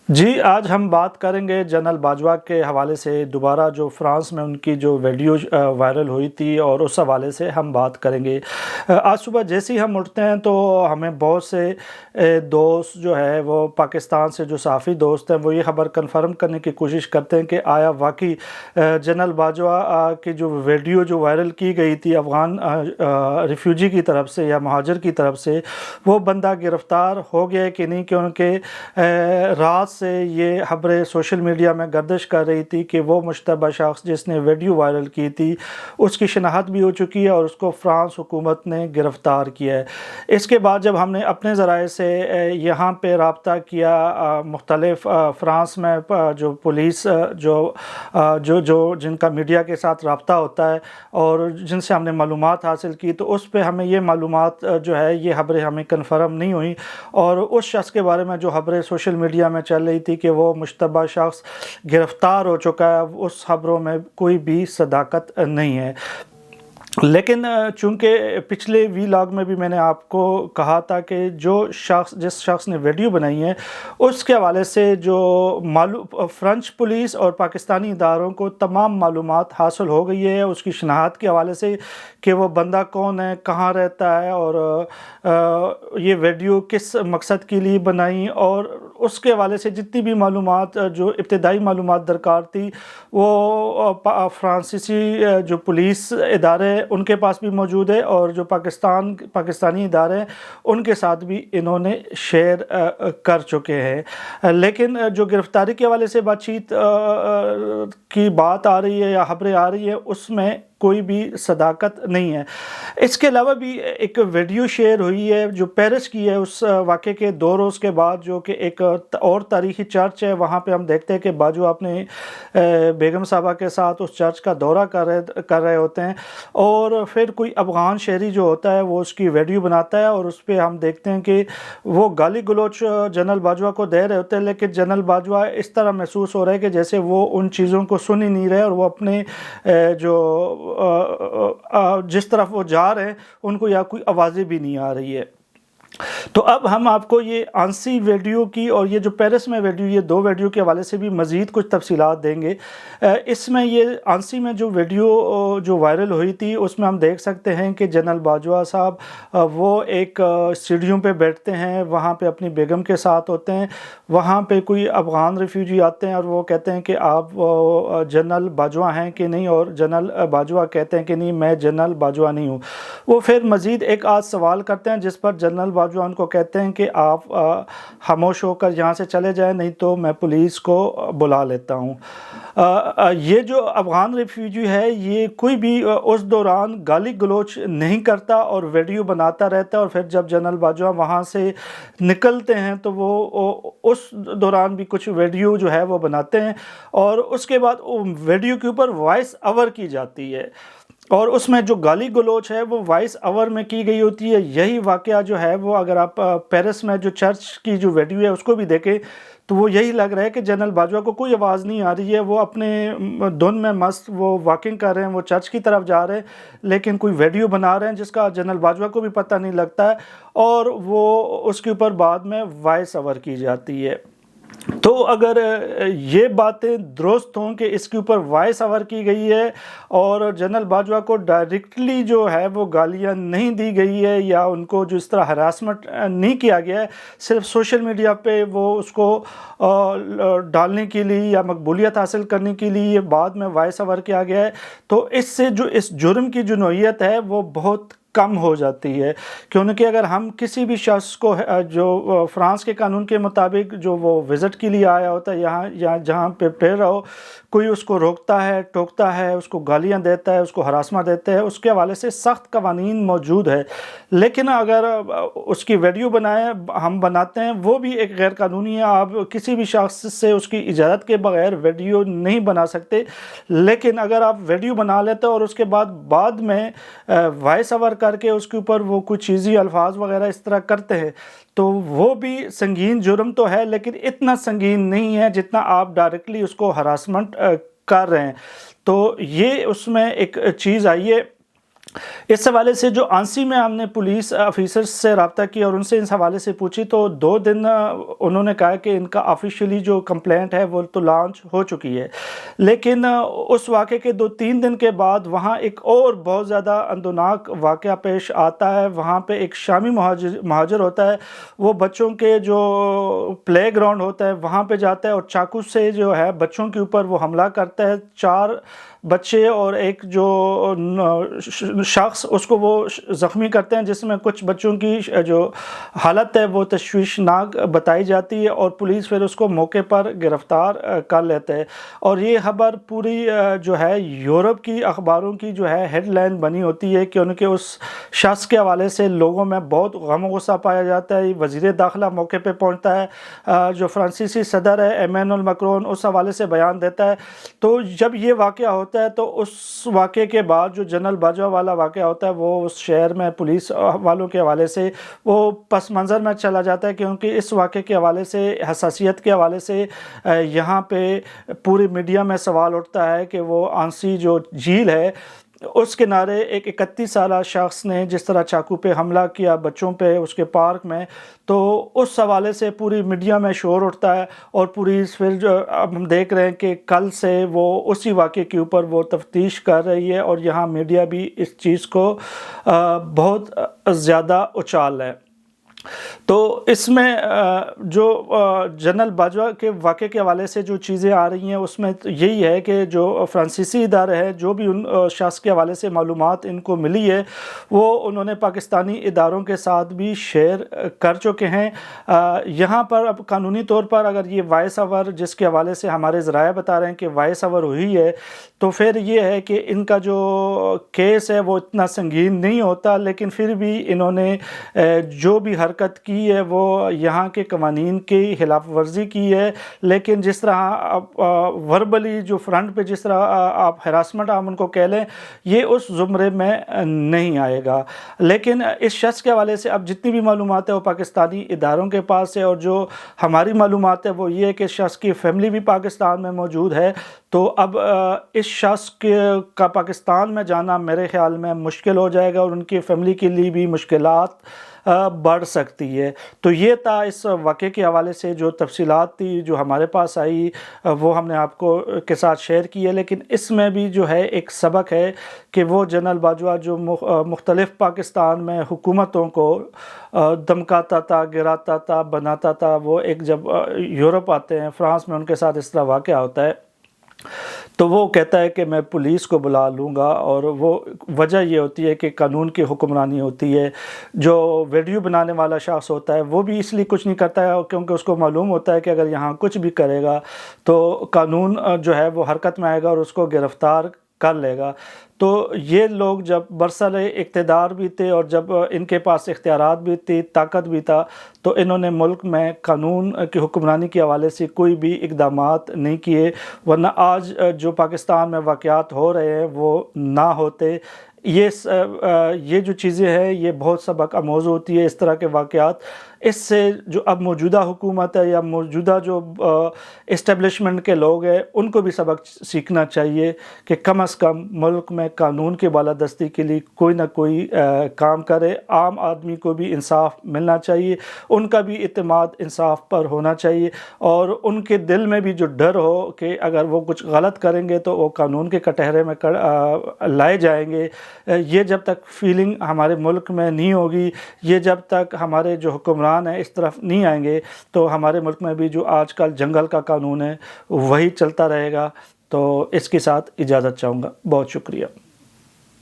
جی، آج ہم بات کریں گے جنرل باجوہ کے حوالے سے دوبارہ جو فرانس میں ان کی جو ویڈیو وائرل ہوئی تھی اور اس حوالے سے ہم بات کریں گے۔ آج صبح جیسے ہی ہم اٹھتے ہیں تو ہمیں بہت سے دوست جو ہے وہ پاکستان سے جو صحافی دوست ہیں وہ یہ خبر کنفرم کرنے کی کوشش کرتے ہیں کہ آیا واقعی جنرل باجوہ کی جو ویڈیو جو وائرل کی گئی تھی افغان ریفیوجی کی طرف سے یا مہاجر کی طرف سے وہ بندہ گرفتار ہو گیا کہ نہیں، کیونکہ رات سے یہ خبریں سوشل میڈیا میں گردش کر رہی تھی کہ وہ مشتبہ شخص جس نے ویڈیو وائرل کی تھی اس کی شناخت بھی ہو چکی ہے اور اس کو فرانس حکومت نے گرفتار کیا ہے۔ اس کے بعد جب ہم نے اپنے ذرائع سے یہاں پہ رابطہ کیا مختلف فرانس میں جو پولیس جن کا میڈیا کے ساتھ رابطہ ہوتا ہے اور جن سے ہم نے معلومات حاصل کی، تو اس پہ ہمیں یہ معلومات جو ہے یہ خبریں ہمیں کنفرم نہیں ہوئی، اور اس شخص کے بارے میں جو خبریں سوشل میڈیا میں چل رہی تھی کہ وہ مشتبہ شخص گرفتار ہو چکا ہے، اس خبروں میں کوئی بھی صداقت نہیں ہے۔ لیکن چونکہ پچھلے ویلاگ میں بھی میں نے آپ کو کہا تھا کہ جس شخص نے ویڈیو بنائی ہے اس کے حوالے سے جو فرنچ پولیس اور پاکستانی اداروں کو تمام معلومات حاصل ہو گئی ہے اس کی شناخت کے حوالے سے کہ وہ بندہ کون ہے، کہاں رہتا ہے، اور یہ ویڈیو کس مقصد کے لیے بنائی، اور اس کے حوالے سے جتنی بھی معلومات جو ابتدائی معلومات درکار تھی وہ فرانسیسی جو پولیس ادارے ان کے پاس بھی موجود ہے، اور جو پاکستانی ادارے ہیں ان کے ساتھ بھی انہوں نے شیئر کر چکے ہیں۔ لیکن جو گرفتاری کے حوالے سے بات چیت کی بات آ رہی ہے یا خبریں آ رہی ہے اس میں کوئی بھی صداقت نہیں ہے۔ اس کے علاوہ بھی ایک ویڈیو شیئر ہوئی ہے جو پیرس کی ہے اس واقعے کے 2 روز کے بعد، جو کہ ایک اور تاریخی چرچ ہے، وہاں پہ ہم دیکھتے ہیں کہ باجوہ اپنے بیگم صاحبہ کے ساتھ اس چرچ کا دورہ کر رہے ہوتے ہیں، اور پھر کوئی افغان شہری جو ہوتا ہے وہ اس کی ویڈیو بناتا ہے، اور اس پہ ہم دیکھتے ہیں کہ وہ گالی گلوچ جنرل باجوہ کو دے رہے ہوتے ہیں، لیکن جنرل باجوہ اس طرح محسوس ہو رہا ہے کہ جیسے وہ ان چیزوں کو سن ہی نہیں رہے، اور وہ اپنے جس طرف وہ جا رہے ہیں ان کو یا کوئی آوازیں بھی نہیں آ رہی ہے۔ تو اب ہم آپ کو یہ آنسی ویڈیو کی اور یہ جو پیرس میں ویڈیو، یہ 2 ویڈیو کے حوالے سے بھی مزید کچھ تفصیلات دیں گے۔ اس میں یہ آنسی میں جو ویڈیو جو وائرل ہوئی تھی اس میں ہم دیکھ سکتے ہیں کہ جنرل باجوہ صاحب وہ ایک سیڑھیوں پہ بیٹھتے ہیں، وہاں پہ اپنی بیگم کے ساتھ ہوتے ہیں، وہاں پہ کوئی افغان ریفیوجی آتے ہیں اور وہ کہتے ہیں کہ آپ جنرل باجوہ ہیں کہ نہیں، اور جنرل باجوہ کہتے ہیں کہ نہیں میں جنرل باجوہ نہیں ہوں۔ وہ پھر مزید ایک آدھ سوال کرتے ہیں جس پر جنرل باجوہ ان کو کہتے ہیں کہ آپ خاموش ہو کر یہاں سے چلے جائیں، نہیں تو میں پولیس کو بلا لیتا ہوں۔ یہ جو افغان ریفیوجی ہے یہ کوئی بھی اس دوران گالی گلوچ نہیں کرتا اور ویڈیو بناتا رہتا ہے، اور پھر جب جنرل باجوہ وہاں سے نکلتے ہیں تو وہ اس دوران بھی کچھ ویڈیو جو ہے وہ بناتے ہیں، اور اس کے بعد ویڈیو کے اوپر وائس اوور کی جاتی ہے، اور اس میں جو گالی گلوچ ہے وہ وائس اوور میں کی گئی ہوتی ہے۔ یہی واقعہ جو ہے وہ اگر آپ پیرس میں جو چرچ کی جو ویڈیو ہے اس کو بھی دیکھیں تو وہ یہی لگ رہا ہے کہ جنرل باجوہ کو کوئی آواز نہیں آ رہی ہے، وہ اپنے دھن میں مست وہ واکنگ کر رہے ہیں، وہ چرچ کی طرف جا رہے ہیں، لیکن کوئی ویڈیو بنا رہے ہیں جس کا جنرل باجوہ کو بھی پتہ نہیں لگتا ہے، اور وہ اس کے اوپر بعد میں وائس اوور کی جاتی ہے۔ تو اگر یہ باتیں درست ہوں کہ اس کے اوپر وائس اوور کی گئی ہے اور جنرل باجوہ کو ڈائریکٹلی جو ہے وہ گالیاں نہیں دی گئی ہے یا ان کو جو اس طرح ہراسمنٹ نہیں کیا گیا ہے، صرف سوشل میڈیا پہ وہ اس کو ڈالنے کے لیے یا مقبولیت حاصل کرنے کے لیے بعد میں وائس اوور کیا گیا ہے، تو اس سے جو اس جرم کی جو نوعیت ہے وہ بہت کم ہو جاتی ہے۔ کیونکہ اگر ہم کسی بھی شخص کو جو فرانس کے قانون کے مطابق جو وہ وزٹ کے لیے آیا ہوتا ہے یہاں جہاں پہ پھر رہا ہو، کوئی اس کو روکتا ہے، ٹوکتا ہے، اس کو گالیاں دیتا ہے، اس کو ہراساں دیتا ہے، اس کے حوالے سے سخت قوانین موجود ہے، لیکن اگر اس کی ویڈیو ہم بناتے ہیں وہ بھی ایک غیر قانونی ہے۔ آپ کسی بھی شخص سے اس کی اجازت کے بغیر ویڈیو نہیں بنا سکتے، لیکن اگر آپ ویڈیو بنا لیتے اور اس کے بعد میں وائس اوور کر کے اس کے اوپر وہ کچھ چیزی الفاظ وغیرہ اس طرح کرتے ہیں تو وہ بھی سنگین جرم تو ہے، لیکن اتنا سنگین نہیں ہے جتنا آپ ڈائریکٹلی اس کو ہراسمنٹ کر رہے ہیں۔ تو یہ اس میں ایک چیز آئی ہے۔ اس حوالے سے جو آنسی میں ہم نے پولیس آفیسرز سے رابطہ کیا اور ان سے اس حوالے سے پوچھی تو 2 دن انہوں نے کہا کہ ان کا آفیشیلی جو کمپلینٹ ہے وہ تو لانچ ہو چکی ہے، لیکن اس واقعے کے 2-3 دن کے بعد وہاں ایک اور بہت زیادہ اندوناک واقعہ پیش آتا ہے۔ وہاں پہ ایک شامی مہاجر ہوتا ہے، وہ بچوں کے جو پلے گراؤنڈ ہوتا ہے وہاں پہ جاتا ہے اور چاقو سے جو ہے بچوں کے اوپر وہ حملہ کرتا ہے۔ 4 بچے اور ایک جو شخص اس کو وہ زخمی کرتے ہیں، جس میں کچھ بچوں کی جو حالت ہے وہ تشویشناک بتائی جاتی ہے اور پولیس پھر اس کو موقع پر گرفتار کر لیتے ہے۔ اور یہ خبر پوری جو ہے یورپ کی اخباروں کی جو ہے ہیڈ لائن بنی ہوتی ہے کہ ان کے اس شخص کے حوالے سے لوگوں میں بہت غم و غصہ پایا جاتا ہے۔ وزیر داخلہ موقع پہ پہنچتا ہے، جو فرانسیسی صدر ہے ایمینول میکرون اس حوالے سے بیان دیتا ہے۔ تو جب یہ واقعہ ہوتا ہے تو اس واقعے کے بعد جو جنرل باجوہ والا واقعہ ہوتا ہے وہ اس شہر میں پولیس والوں کے حوالے سے وہ پس منظر میں چلا جاتا ہے، کیونکہ اس واقعے کے حوالے سے حساسیت کے حوالے سے یہاں پہ پوری میڈیا میں سوال اٹھتا ہے کہ وہ آنسی جو جھیل ہے اس کنارے ایک 31 سالہ شخص نے جس طرح چاقو پہ حملہ کیا بچوں پہ اس کے پارک میں، تو اس حوالے سے پوری میڈیا میں شور اٹھتا ہے اور پولیس پھر جو اب ہم دیکھ رہے ہیں کہ کل سے وہ اسی واقعے کے اوپر وہ تفتیش کر رہی ہے اور یہاں میڈیا بھی اس چیز کو بہت زیادہ اچھال ہے۔ تو اس میں جو جنرل باجوہ کے واقعے کے حوالے سے جو چیزیں آ رہی ہیں اس میں یہی ہے کہ جو فرانسیسی ادارے ہیں جو بھی ان شخص کے حوالے سے معلومات ان کو ملی ہے وہ انہوں نے پاکستانی اداروں کے ساتھ بھی شیئر کر چکے ہیں۔ یہاں پر اب قانونی طور پر اگر یہ وائس اوور جس کے حوالے سے ہمارے ذرائع بتا رہے ہیں کہ وائس اوور ہوئی ہے تو پھر یہ ہے کہ ان کا جو کیس ہے وہ اتنا سنگین نہیں ہوتا، لیکن پھر بھی انہوں نے جو بھی حرکت کی ہے وہ یہاں کے قوانین کی خلاف ورزی کی ہے۔ لیکن جس طرح وربلی جو فرنٹ پہ جس طرح آپ ہراسمنٹ آپ ان کو کہہ لیں یہ اس زمرے میں نہیں آئے گا، لیکن اس شخص کے حوالے سے اب جتنی بھی معلومات ہے وہ پاکستانی اداروں کے پاس ہے، اور جو ہماری معلومات ہے وہ یہ ہے کہ شخص کی فیملی بھی پاکستان میں موجود ہے۔ تو اب اس شخص کا پاکستان میں جانا میرے خیال میں مشکل ہو جائے گا اور ان کی فیملی کے لیے بھی مشکلات بڑھ سکتی ہے۔ تو یہ تھا اس واقعے کے حوالے سے جو تفصیلات تھی جو ہمارے پاس آئی وہ ہم نے آپ کو کے ساتھ شیئر کی ہے، لیکن اس میں بھی جو ہے ایک سبق ہے کہ وہ جنرل باجوہ جو مختلف پاکستان میں حکومتوں کو دمکاتا تھا، گراتا تھا، بناتا تھا، وہ ایک جب یورپ آتے ہیں فرانس میں ان کے ساتھ اس طرح واقعہ ہوتا ہے تو وہ کہتا ہے کہ میں پولیس کو بلا لوں گا، اور وہ وجہ یہ ہوتی ہے کہ قانون کی حکمرانی ہوتی ہے۔ جو ویڈیو بنانے والا شخص ہوتا ہے وہ بھی اس لیے کچھ نہیں کرتا ہے کیونکہ اس کو معلوم ہوتا ہے کہ اگر یہاں کچھ بھی کرے گا تو قانون جو ہے وہ حرکت میں آئے گا اور اس کو گرفتار کر لے گا۔ تو یہ لوگ جب برسر اقتدار بھی تھے اور جب ان کے پاس اختیارات بھی تھی، طاقت بھی تھا، تو انہوں نے ملک میں قانون کی حکمرانی کے حوالے سے کوئی بھی اقدامات نہیں کیے، ورنہ آج جو پاکستان میں واقعات ہو رہے ہیں وہ نہ ہوتے۔ یہ جو چیزیں ہیں یہ بہت سبق آموز ہوتی ہے، اس طرح کے واقعات اس سے جو اب موجودہ حکومت ہے یا موجودہ جو اسٹیبلشمنٹ کے لوگ ہیں ان کو بھی سبق سیکھنا چاہیے کہ کم از کم ملک میں قانون کی بالادستی کے لیے کوئی نہ کوئی کام کرے۔ عام آدمی کو بھی انصاف ملنا چاہیے، ان کا بھی اعتماد انصاف پر ہونا چاہیے، اور ان کے دل میں بھی جو ڈر ہو کہ اگر وہ کچھ غلط کریں گے تو وہ قانون کے کٹہرے میں لائے جائیں گے۔ یہ جب تک فیلنگ ہمارے ملک میں نہیں ہوگی، یہ جب تک ہمارے جو حکمران ہیں اس طرف نہیں آئیں گے، تو ہمارے ملک میں بھی جو آج کل جنگل کا قانون ہے وہی چلتا رہے گا۔ تو اس کے ساتھ اجازت چاہوں گا، بہت شکریہ۔